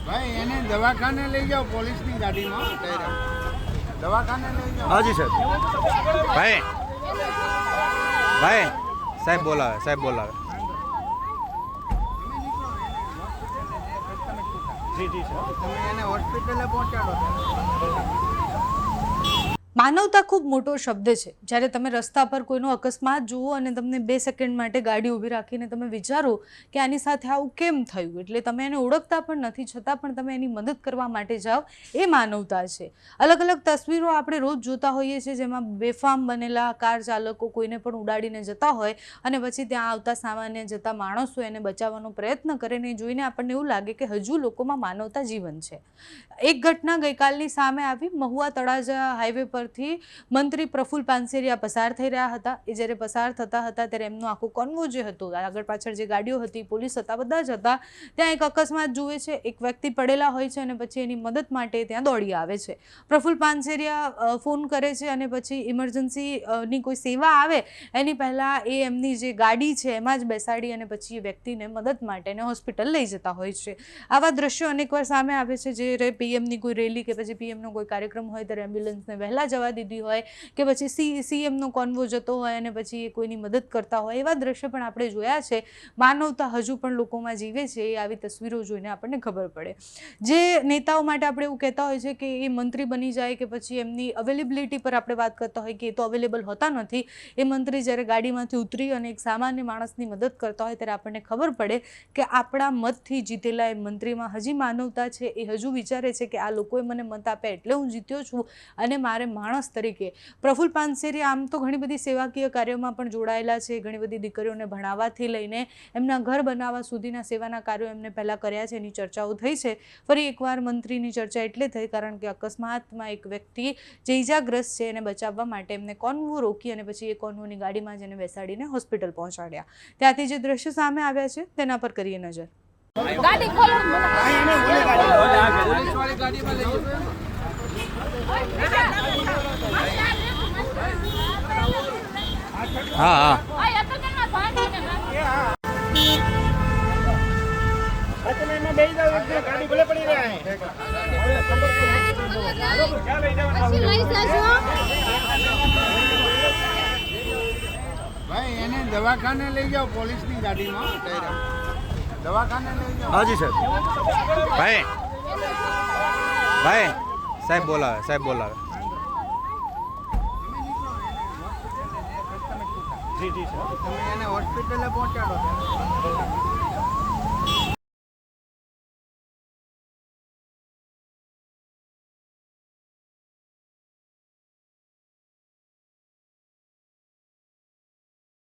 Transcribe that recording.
ભાઈ એને દવાખાને લઈ જાઓ પોલીસની ગાડીમાં દવાખાને લઈ જાઓ. हाँ जी सर भाई भाई साहब बोलावे તમે એને હોસ્પિટલે પહોંચાડો. માનવતા ખૂબ મોટો શબ્દ છે. જ્યારે તમે રસ્તા પર કોઈનો અકસ્માત જુઓ અને તમને 2 સેકન્ડ માટે ગાડી ઊભી રાખીને તમે વિચારો કે આની સાથે આવું કેમ થયું, એટલે તમે એને ઓળખતા પણ નથી છતાં પણ તમે એની મદદ કરવા માટે જાઓ, એ માનવતા છે. અલગ અલગ તસવીરો આપણે રોજ જોતા હોઈએ છીએ જેમાં બેફામ બનેલા કાર ચાલકો કોઈને પણ ઉડાડીને જતા હોય અને પછી ત્યાં આવતા સામાન્ય જતા માણસો એને બચાવવાનો પ્રયત્ન કરે ને જોઈને આપણને એવું લાગે કે હજુ લોકોમાં માનવતા જીવન છે. એક ઘટના ગઈકાલની સામે આવી. મહુવા તળાજા હાઈવે પર મંત્રી પ્રફુલ પાનસેરિયા પસાર થઈ રહ્યા હતા. એ જ્યારે પસાર થતા હતા ત્યારે એમનો આખો કોન્વો જે હતો, આગળ પાછળ જે ગાડીઓ હતી, પોલીસ હતા, બધા જ હતા. ત્યાં એક અકસ્માત જુએ છે, એક વ્યક્તિ પડેલા હોય છે અને પછી એની મદદ માટે ત્યાં દોડી આવે છે. પ્રફુલ પાનસેરિયા ફોન કરે છે અને પછી ઇમરજન્સીની કોઈ સેવા આવે એની પહેલાં એ એમની જે ગાડી છે એમાં જ બેસાડી અને પછી એ વ્યક્તિને મદદ માટે એને હોસ્પિટલ લઈ જતા હોય છે. આવા દ્રશ્યો અનેકવાર સામે આવે છે. જ્યારે પીએમની કોઈ રેલી કે પછી પીએમનો કોઈ કાર્યક્રમ હોય ત્યારે એમ્બ્યુલન્સને વહેલા જવા દીધી હોય કે પછી સીએમનો કોન્વો જતો હોય અને પછી એ કોઈની મદદ કરતા હોય, એવા દ્રશ્ય પણ આપણે જોયા છે. માનવતા હજુ પણ લોકોમાં જીવે છે, એ આવી તસવીરો જોઈને આપણને ખબર પડે. જે નેતાઓ માટે આપણે એવું કહેતા હોય છે કે એ મંત્રી બની જાય કે પછી એમની અવેલેબિલિટી પર આપણે વાત કરતા હોય કે એ તો અવેલેબલ હોતા નથી. એ મંત્રી જ્યારે ગાડીમાંથી ઉતરી અને એક સામાન્ય માણસની મદદ કરતા હોય ત્યારે આપણને ખબર પડે કે આપણા મતથી જીતેલા એ મંત્રીમાં હજી માનવતા છે. એ હજુ વિચારે છે કે આ લોકોએ મને મત આપ્યા એટલે હું જીત્યો છું અને મારે માણસ તરીકે. પ્રફુલ પાનસેરિયા આમ તો ઘણી બધી સેવાકીય કાર્યોમાં પણ જોડાયેલા છે. ઘણી બધી દીકરીઓને ભણાવવાથી લઈને એમના ઘર બનાવવા સુધીના સેવાના કાર્યો એમને પહેલાં કર્યા છે. એની ચર્ચાઓ થઈ છે. ફરી એકવાર મંત્રીની ચર્ચા એટલે થઈ કારણ કે અકસ્માતમાં એક વ્યક્તિ જે ઇજાગ્રસ્ત છે એને બચાવવા માટે એમને કોન્વો રોકી અને પછી એ કોન્વોની ગાડીમાં જ એને બેસાડીને હોસ્પિટલ પહોંચાડ્યા. ત્યાંથી જે દ્રશ્યો સામે આવ્યા છે તેના પર કરીએ નજર. ગાડી ખોલો. પોલીસવાળી ગાડીમાં લઈ જાઓ. हाँ हाँ ભાઈ એને દવાખાને લઈ જાઓ પોલીસની ગાડીમાં દવાખાને લઈ જાઓ. हाँ जी सर भाई भाई साहब बोलावे તમે એને હોસ્પિટલે પહોંચાડો.